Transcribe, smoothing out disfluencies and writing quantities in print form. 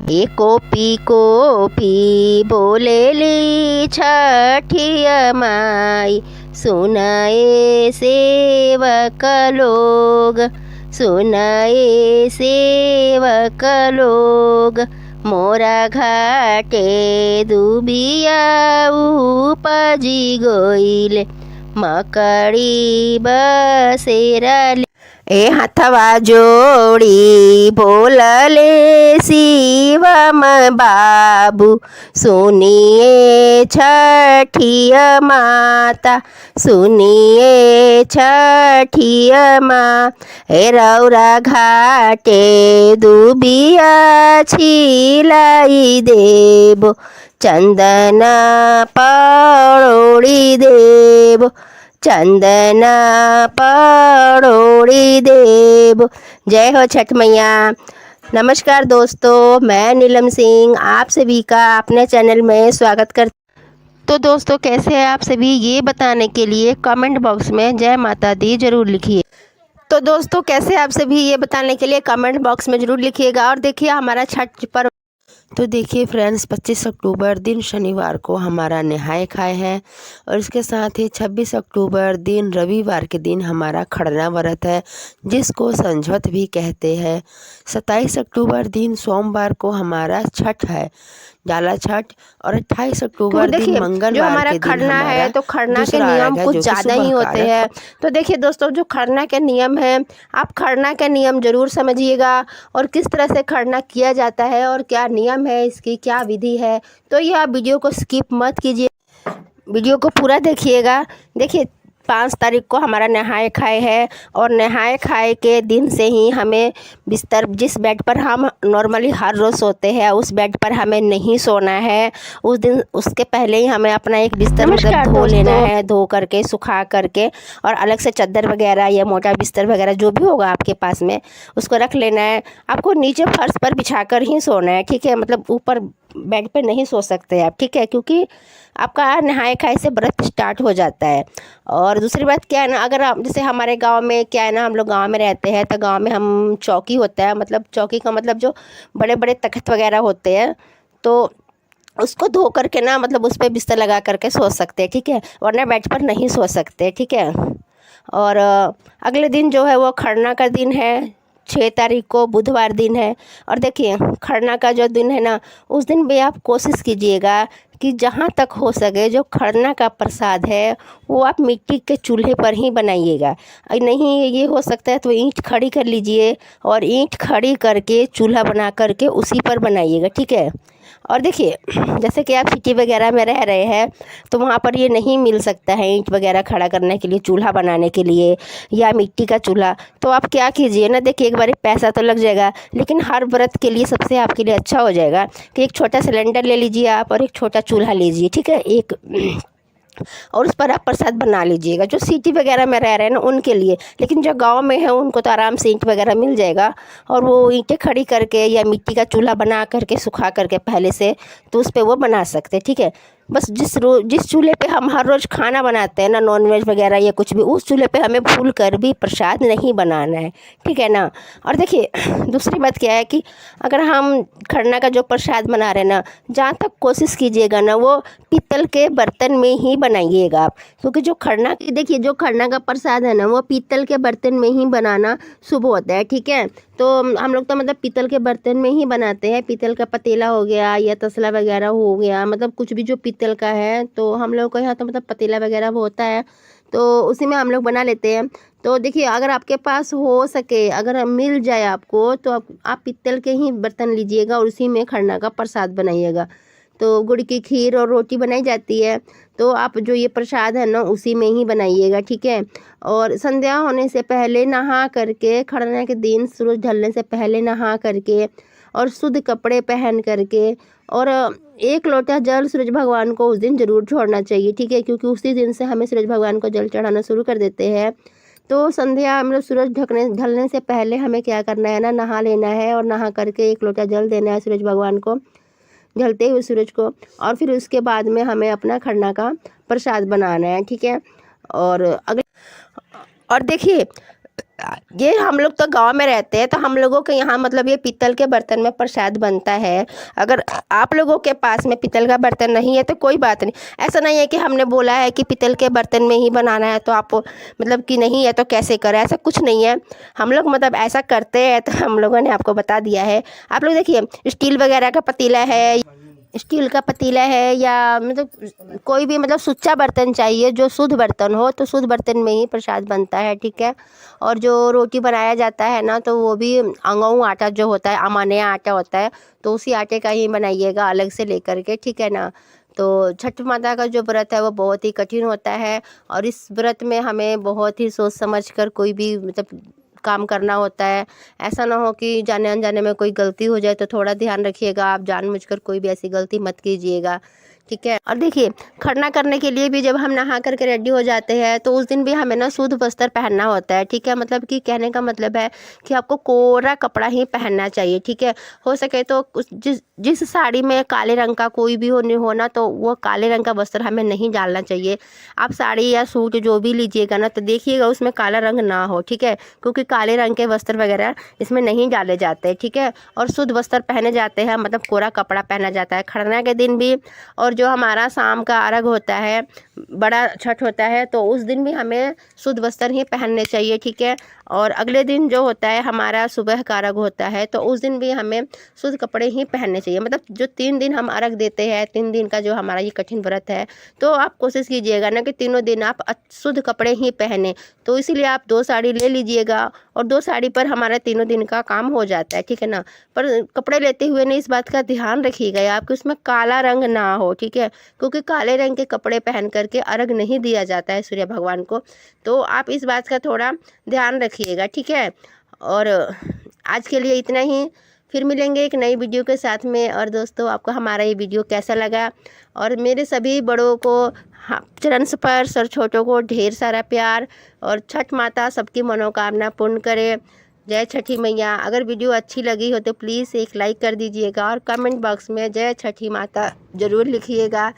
ए copy copy बोलेली छठिया माई, सुनाए सेवक लोग, सुनाए सेवक लोग। मोरा घाटे दुबिया उपजी गइले, मकड़ी बसेरा। ए हथवा जोड़ी बोलले शिवम बाबू, सुनिए छठिया माता, सुनिए छठिया माँ। ए रौरा घाटे दुबिया छिलाई देबो, चंदना पड़ोड़ी देबो, चंदना पड़ोड़ी देव। जय हो छठ मैया। नमस्कार दोस्तों, मैं नीलम सिंह आप सभी का अपने चैनल में स्वागत करती। तो दोस्तों, कैसे हैं आप सभी, ये बताने के लिए कमेंट बॉक्स में जय माता दी जरूर लिखिए। तो दोस्तों, कैसे आप सभी ये बताने के लिए कमेंट बॉक्स में जरूर लिखिएगा। और देखिए हमारा छठ पर्व, तो देखिए फ्रेंड्स, 25 अक्टूबर दिन शनिवार को हमारा नहाए खाए है, और इसके साथ ही 26 अक्टूबर दिन रविवार के दिन हमारा खड़ना व्रत है, जिसको संझौत भी कहते हैं। 27 अक्टूबर दिन सोमवार को हमारा छठ है, जाला छठ। और 28 अक्टूबर दिन मंगलवार के दिन खरना है, तो खरना के नियम कुछ ज़्यादा ही होते हैं। तो देखिए दोस्तों, जो खरना के नियम है, आप खरना के नियम ज़रूर समझिएगा, और किस तरह से खरना किया जाता है और क्या नियम है, इसकी क्या विधि है। तो यह वीडियो को स्किप मत कीजिए, वीडियो को पूरा देखिएगा। देखिए 5 तारीख को हमारा नहाए खाए है, और नहाए खाए के दिन से ही हमें बिस्तर, जिस बेड पर हम नॉर्मली हर रोज़ सोते हैं, उस बेड पर हमें नहीं सोना है। उस दिन, उसके पहले ही हमें अपना एक बिस्तर मतलब धो लेना है, धो करके सुखा करके, और अलग से चादर वगैरह या मोटा बिस्तर वगैरह जो भी होगा आपके पास में, उसको रख लेना है। आपको नीचे फर्श पर बिछा कर ही सोना है, ठीक है। मतलब ऊपर बेड पे नहीं सो सकते आप, ठीक है, क्योंकि आपका नहाए खाए से व्रत स्टार्ट हो जाता है। और दूसरी बात क्या है ना, अगर आप जैसे हमारे गांव में क्या है ना, हम लोग गांव में रहते हैं, तो गांव में हम चौकी होता है, मतलब चौकी का मतलब जो बड़े बड़े तख्त वगैरह होते हैं, तो उसको धो करके ना, मतलब उस पर बिस्तर लगा करके सो सकते हैं, ठीक है, वरना बेड पर नहीं सो सकते, ठीक है। और अगले दिन जो है वो खरना का दिन है, 6 तारीख को बुधवार दिन है। और देखिए खरना का जो दिन है ना, उस दिन भी आप कोशिश कीजिएगा कि जहाँ तक हो सके जो खरना का प्रसाद है वो आप मिट्टी के चूल्हे पर ही बनाइएगा। नहीं ये हो सकता है तो ईंट खड़ी कर लीजिए, और ईंट खड़ी करके चूल्हा बना करके उसी पर बनाइएगा, ठीक है। और देखिए जैसे कि आप सिटी वगैरह में रह रहे हैं, तो वहाँ पर ये नहीं मिल सकता है ईंट वगैरह खड़ा करने के लिए, चूल्हा बनाने के लिए, या मिट्टी का चूल्हा। तो आप क्या कीजिए ना, देखिए एक बार पैसा तो लग जाएगा, लेकिन हर व्रत के लिए सबसे आपके लिए अच्छा हो जाएगा कि एक छोटा सिलेंडर ले लीजिए आप, और एक छोटा चूल्हा लीजिए, ठीक है, एक, और उस पर आप प्रसाद बना लीजिएगा। जो सिटी वगैरह में रह रहे हैं ना उनके लिए, लेकिन जो गांव में है उनको तो आराम से ईंट वगैरह मिल जाएगा, और वो ईंटें खड़ी करके या मिट्टी का चूल्हा बना करके सुखा करके पहले से, तो उस पर वो बना सकते हैं, ठीक है। बस जिस चूल्हे पे हम हर रोज़ खाना बनाते हैं ना, नॉनवेज वगैरह या कुछ भी, उस चूल्हे पे हमें भूल कर भी प्रसाद नहीं बनाना है, ठीक है ना। और देखिए दूसरी बात क्या है कि अगर हम खरना का जो प्रसाद बना रहे हैं ना, जहाँ तक कोशिश कीजिएगा ना, वो पीतल के बर्तन में ही बनाइएगा आप, क्योंकि जो खरना, देखिए जो खरना का प्रसाद है ना, वो पीतल के बर्तन में ही बनाना शुभ होता है, ठीक है। तो हम लोग तो मतलब पीतल के बर्तन में ही बनाते हैं, पीतल का पतीला हो गया या तसला वगैरह हो गया, मतलब कुछ भी जो पीतल का है, तो हम लोग को यहाँ तो मतलब पतीला वगैरह होता है, तो उसी में हम लोग बना लेते हैं। तो देखिए अगर आपके पास हो सके, अगर मिल जाए आपको, तो आप पीतल के ही बर्तन लीजिएगा और उसी में खरना का प्रसाद बनाइएगा। तो गुड़ की खीर और रोटी बनाई जाती है, तो आप जो ये प्रसाद है ना उसी में ही बनाइएगा, ठीक है। और संध्या होने से पहले नहा करके, खरना के दिन सूरज ढलने से पहले नहा करके, और शुद्ध कपड़े पहन करके, और 1 लोटा जल सूरज भगवान को उस दिन ज़रूर छोड़ना चाहिए, ठीक है, क्योंकि उसी दिन से हमें सूरज भगवान को जल चढ़ाना शुरू कर देते हैं। तो संध्या मतलब सूरज ढलने से पहले हमें क्या करना है ना, नहा लेना है, और नहा करके 1 लोटा जल देना है सूरज भगवान को, ढलते हुए सूरज को। और फिर उसके बाद में हमें अपना खरना का प्रसाद बनाना है, ठीक है। और देखिए ये हम लोग तो गांव में रहते हैं, तो हम लोगों के यहाँ मतलब ये पीतल के बर्तन में प्रसाद बनता है। अगर आप लोगों के पास में पीतल का बर्तन नहीं है तो कोई बात नहीं। ऐसा नहीं है कि हमने बोला है कि पीतल के बर्तन में ही बनाना है तो आप मतलब कि नहीं है तो कैसे करें, ऐसा कुछ नहीं है। हम लोग मतलब ऐसा करते हैं तो हम लोगों ने आपको बता दिया है। आप लोग देखिए, स्टील वगैरह का पतीला है, स्टील का पतीला है, या मतलब कोई भी मतलब सुच्चा बर्तन चाहिए जो शुद्ध बर्तन हो, तो शुद्ध बर्तन में ही प्रसाद बनता है, ठीक है। और जो रोटी बनाया जाता है ना, तो वो भी अंगऊ आटा जो होता है, अमान्य आटा होता है, तो उसी आटे का ही बनाइएगा अलग से लेकर के, ठीक है ना। तो छठ माता का जो व्रत है वो बहुत ही कठिन होता है, और इस व्रत में हमें बहुत ही सोच समझ कर कोई भी मतलब काम करना होता है। ऐसा ना हो कि जाने अनजाने में कोई गलती हो जाए, तो थोड़ा ध्यान रखिएगा, आप जानबूझकर कोई भी ऐसी गलती मत कीजिएगा, ठीक है। और देखिए, खरना करने के लिए भी जब हम नहा करके रेडी हो जाते हैं तो उस दिन भी हमें ना शुद्ध वस्त्र पहनना होता है, ठीक है। मतलब कि कहने का मतलब है कि आपको कोरा कपड़ा ही पहनना चाहिए, ठीक है। हो सके तो जिस जिस साड़ी में काले रंग का कोई भी हो ना, तो वो काले रंग का वस्त्र हमें नहीं डालना चाहिए। आप साड़ी या सूट जो भी लीजिएगा ना, तो देखिएगा उसमें काला रंग ना हो, ठीक है, क्योंकि काले रंग के वस्त्र वगैरह इसमें नहीं डाले जाते, ठीक है। और शुद्ध वस्त्र पहने जाते हैं, मतलब कोरा कपड़ा पहना जाता है खरना के दिन भी। और जो हमारा शाम का अर्घ होता है, बड़ा छठ होता है, तो उस दिन भी हमें शुद्ध वस्त्र ही पहनने चाहिए, ठीक है। और अगले दिन जो होता है हमारा सुबह का अर्घ होता है, तो उस दिन भी हमें शुद्ध कपड़े ही पहनने चाहिए। मतलब जो 3 दिन हम अर्घ देते हैं, 3 दिन का जो हमारा ये कठिन व्रत है, तो आप कोशिश कीजिएगा ना कि तीनों दिन आप शुद्ध कपड़े ही पहने। तो इसीलिए आप 2 साड़ी ले लीजिएगा, और 2 साड़ी पर हमारा तीनों दिन का काम हो जाता है, ठीक है ना। पर कपड़े लेते हुए ना इस बात का ध्यान रखिएगा आप कि उसमें काला रंग ना हो, ठीक है, क्योंकि काले रंग के कपड़े पहन करके अर्घ नहीं दिया जाता है सूर्य भगवान को। तो आप इस बात का थोड़ा ध्यान रखिएगा, ठीक है। और आज के लिए इतना ही, फिर मिलेंगे एक नई वीडियो के साथ में। और दोस्तों, आपको हमारा ये वीडियो कैसा लगा, और मेरे सभी बड़ों को चरण स्पर्श और छोटों को ढेर सारा प्यार, और छठ माता सबकी मनोकामना पूर्ण करे। जय छठी मैया। अगर वीडियो अच्छी लगी हो तो प्लीज़ एक लाइक कर दीजिएगा, और कमेंट बॉक्स में जय छठी माता ज़रूर लिखिएगा।